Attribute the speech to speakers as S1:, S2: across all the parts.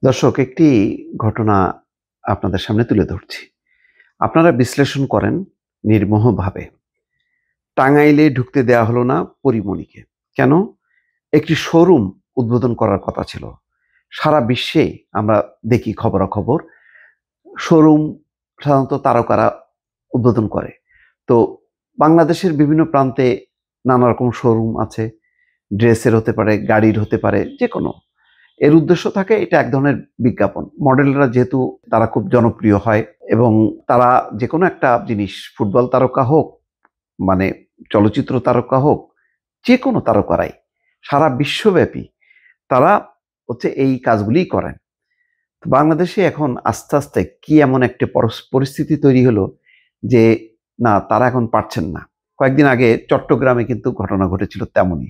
S1: দর্শক, একটি ঘটনা আপনাদের সামনে তুলে ধরছি। আপনারা বিশ্লেষণ করেন নির্মোহভাবে। টাঙ্গাইলে ঢুকতে দেয়া হলো না পরীমনিকে। কেন? একটি শোরুম উদ্বোধন করার কথা ছিল। সারা বিশ্বে আমরা দেখি খবরাখবর, শোরুম সাধারণত তারকারা উদ্বোধন করে। তো বাংলাদেশের বিভিন্ন প্রান্তে নানা রকম শোরুম আছে। ড্রেসের হতে পারে, গাড়ির হতে পারে, যেকোনো। এর উদ্দেশ্য থাকে এটা এক ধরনের বিজ্ঞাপন। মডেলরা যেহেতু তারা খুব জনপ্রিয় হয় এবং তারা যেকোনো একটা জিনিস, ফুটবল তারকা হোক, মানে চলচ্চিত্র তারকা হোক, যেকোনো তারকারাই সারা বিশ্বব্যাপী তারা হচ্ছে এই কাজগুলিই করেন। তো বাংলাদেশে এখন আস্তে আস্তে কি এমন একটা পরিস্থিতি তৈরি হলো যে না, তারা এখন পারছেন না। কয়েকদিন আগে চট্টগ্রামে কিন্তু ঘটনা ঘটেছিল তেমনই।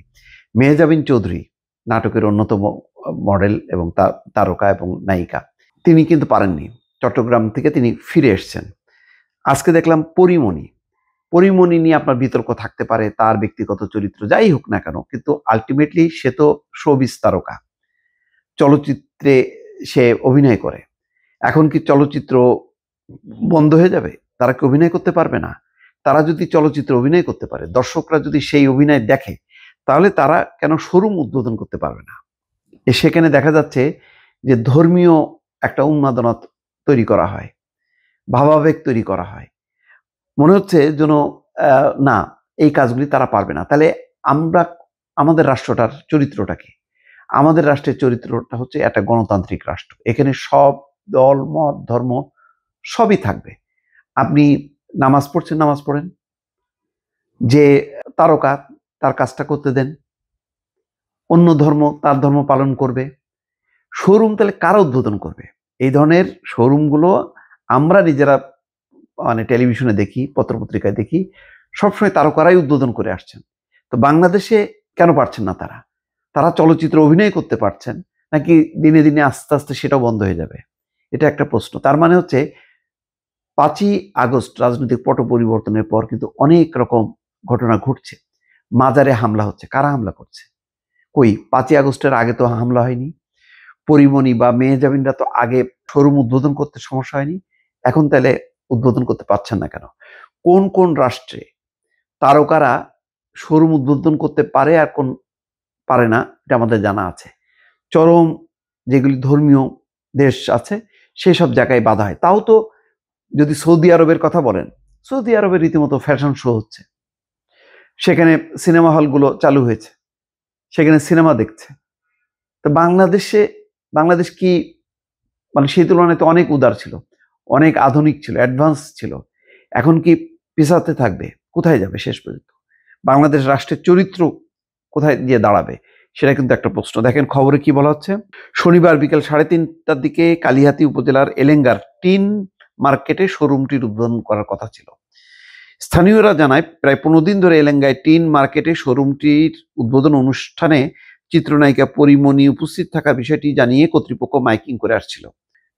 S1: মেহজাবিন চৌধুরী, নাটকের অন্যতম মডেল এবং তারকা এবং নায়িকা, তিনি কিন্তু পারেননি। চট্টগ্রাম থেকে তিনি ফিরে এসছেন। আজকে দেখলাম পরীমনি। পরীমনি নিয়ে আপনার বিতর্ক থাকতে পারে, তার ব্যক্তিগত চরিত্র যাই হোক না কেন, কিন্তু আলটিমেটলি সে তো শোবিজ তারকা। চলচ্চিত্রে সে অভিনয় করে। এখন কি চলচ্চিত্র বন্ধ হয়ে যাবে? তারা কি অভিনয় করতে পারবে না? তারা যদি চলচ্চিত্রে অভিনয় করতে পারে, দর্শকরা যদি সেই অভিনয় দেখে, তাহলে তারা কেন শোরুম উদ্বোধন করতে পারবে না? সেখানে দেখা যাচ্ছে যে ধর্মীয় একটা উন্মাদনা তৈরি করা হয়, ভাবাবেগ তৈরি করা হয়। মনে হচ্ছে যেন না, এই কাজগুলি তারা পারবে না। তাহলে আমরা আমাদের রাষ্ট্রটার চরিত্রটা কি? আমাদের রাষ্ট্রের চরিত্রটা হচ্ছে একটা গণতান্ত্রিক রাষ্ট্র। এখানে সব দল, মত, ধর্ম সবই থাকবে। আপনি নামাজ পড়ছেন, নামাজ পড়েন। যে তারকা, তার কাজটা করতে দেন। অন্য ধর্ম তার ধর্ম পালন করবে। শোরুম তাহলে কারা উদ্বোধন করবে? এই ধরনের শোরুমগুলো আমরা নিজেরা মানে টেলিভিশনে দেখি, পত্রপত্রিকায় দেখি, সবসময় তারকারাই উদ্বোধন করে আসছেন। তো বাংলাদেশে কেন পারছেন না তারা? তারা চলচ্চিত্র অভিনয় করতে পারছেন নাকি দিনে দিনে আস্তে আস্তে সেটাও বন্ধ হয়ে যাবে? এটা একটা প্রশ্ন। তার মানে হচ্ছে ৫ই আগস্ট রাজনৈতিক পট পরিবর্তনের পর কিন্তু অনেক রকম ঘটনা ঘটছে। মাজারে হামলা হচ্ছে। কারা হামলা করছে? কই ৫ই আগস্টের আগে তো হামলা হয়নি। পরীমনি বা মেহজাবিনরা তো আগে শোরুম উদ্বোধন করতে সমস্যা হয়নি। এখন তাহলে উদ্বোধন করতে পারছেন না কেন? কোন কোন রাষ্ট্রে তারকারা শোরুম উদ্বোধন করতে পারে আর কোন পারে না, এটা আমাদের জানা আছে। চরম যেগুলি ধর্মীয় দেশ আছে সেই সব জায়গায় বাধা হয়। তাও তো যদি সৌদি আরবের কথা বলেন, সৌদি আরবে রীতিমতো ফ্যাশন শো হচ্ছে। সেখানে সিনেমা হলগুলো চালু হয়েছে। সেখানে সিনেমা দেখছে। তো বাংলাদেশ কি মানে সেই তুলনায় তো অনেক উদার ছিল, অনেক আধুনিক ছিল, অ্যাডভান্স ছিল। এখন কি পিছাতে থাকবে? কোথায় যাবে শেষ পর্যন্ত? বাংলাদেশ রাষ্ট্রের চরিত্র কোথায় গিয়ে দাঁড়াবে? সেটা কিন্তু একটা প্রশ্ন। দেখেন খবরে কি বলা হচ্ছে। শনিবার বিকেল ৩:৩০টার দিকে কালিহাতী উপজেলার এলেঙ্গার টিন মার্কেটে শোরুমটির উদ্বোধন করার কথা ছিল। স্থানীয়রা জানায় প্রায় ১৫ দিন ধরে এলেঙ্গায় টিন মার্কেটে শোরুমটির উদ্বোধন অনুষ্ঠানে চিত্রনায়িকা পরীমনি উপস্থিত থাকার বিষয়টি জানিয়ে কর্তৃপক্ষ মাইকিং করে আসছিল।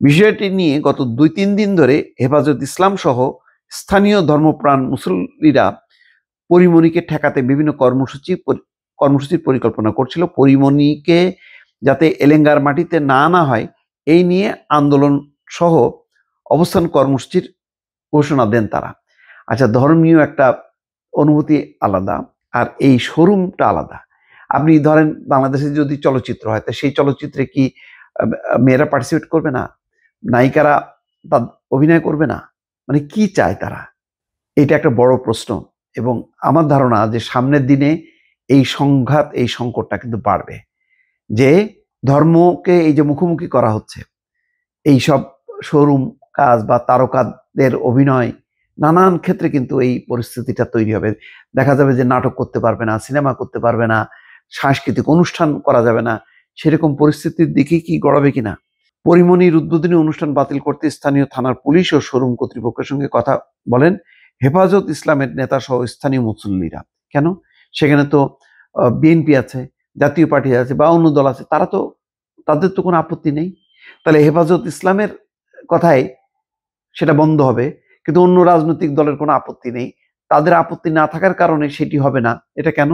S1: বিষয়টি নিয়ে গত ২-৩ দিন ধরে হেফাজত ইসলাম সহ স্থানীয় ধর্মপ্রাণ মুসল্লিরা পরীমনিকে ঠেকাতে বিভিন্ন কর্মসূচির পরিকল্পনা করছিল। পরীমনিকে যাতে এলেঙ্গার মাটিতে না আনা হয়, এই নিয়ে আন্দোলন সহ অবস্থান কর্মসূচির ঘোষণা দেন তারা। আচ্ছা, ধর্মীয় একটা অনুভূতি আলাদা আর এই শোরুমটা আলাদা। আপনি ধরেন বাংলাদেশে যদি চলচ্চিত্র হয়, তা সেই চলচ্চিত্রে কি মেয়েরা পার্টিসিপেট করবে না? নায়িকারা তার অভিনয় করবে না? মানে কি চায় তারা? এটা একটা বড় প্রশ্ন। এবং আমার ধারণা যে সামনের দিনে এই সংঘাত, এই সংকটটা কিন্তু বাড়বে। যে ধর্মকে এই যে মুখোমুখি করা হচ্ছে, এইসব শোরুম কাজ বা তারকাদের অভিনয়, নানান ক্ষেত্রে কিন্তু এই পরিস্থিতিটা তৈরি হবে। দেখা যাবে যে নাটক করতে পারবে না, সিনেমা করতে পারবে না, সাংস্কৃতিক অনুষ্ঠান করা যাবে না। সেরকম পরিস্থিতির দিকে কি গড়াবে কিনা? পরীমনির উদ্বোধনী অনুষ্ঠান বাতিল করতে স্থানীয় থানার পুলিশ ও শোরুম কর্তৃপক্ষের সঙ্গে কথা বলেন হেফাজত ইসলামের নেতা সহ স্থানীয় মুসল্লিরা। কেন? সেখানে তো বিএনপি আছে, জাতীয় পার্টি আছে বা অন্য দল আছে, তাদের তো কোনো আপত্তি নেই। তাহলে হেফাজত ইসলামের কথায় সেটা বন্ধ হবে, কিন্তু অন্য রাজনৈতিক দলের কোনো আপত্তি নেই। তাদের আপত্তি না থাকার কারণে সেটি হবে না। এটা কেন?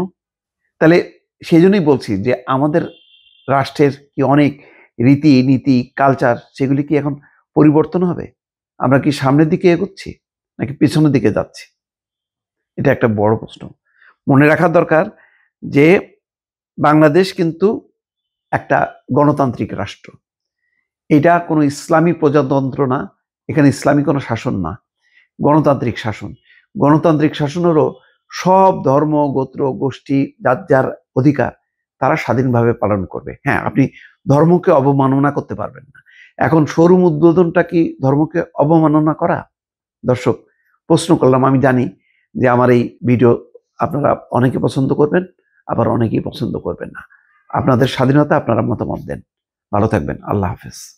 S1: তাহলে সেই জন্যই বলছি যে আমাদের রাষ্ট্রের কি অনেক রীতি নীতি কালচার সেগুলি কি এখন পরিবর্তন হবে? আমরা কি সামনের দিকে এগোচ্ছি নাকি পিছনের দিকে যাচ্ছি? এটা একটা বড় প্রশ্ন। মনে রাখা দরকার যে বাংলাদেশ কিন্তু একটা গণতান্ত্রিক রাষ্ট্র। এটা কোনো ইসলামী প্রজাতন্ত্র না, এখানে ইসলামী কোনো শাসন না, গণতান্ত্রিক শাসন। গণতান্ত্রিক শাসনেরও সব ধর্ম গোত্র গোষ্ঠী যার যার অধিকার তারা স্বাধীনভাবে পালন করবে। হ্যাঁ, আপনি ধর্মকে অবমাননা করতে পারবেন না। এখন শোরুম উদ্বোধনটা কি ধর্মকে অবমাননা করা? দর্শক, প্রশ্ন করলাম। আমি জানি যে আমার এই ভিডিও আপনারা অনেকে পছন্দ করবেন, আবার অনেকেই পছন্দ করবেন না। আপনাদের স্বাধীনতা, আপনারা মতামত দেন। ভালো থাকবেন। আল্লাহ হাফেজ।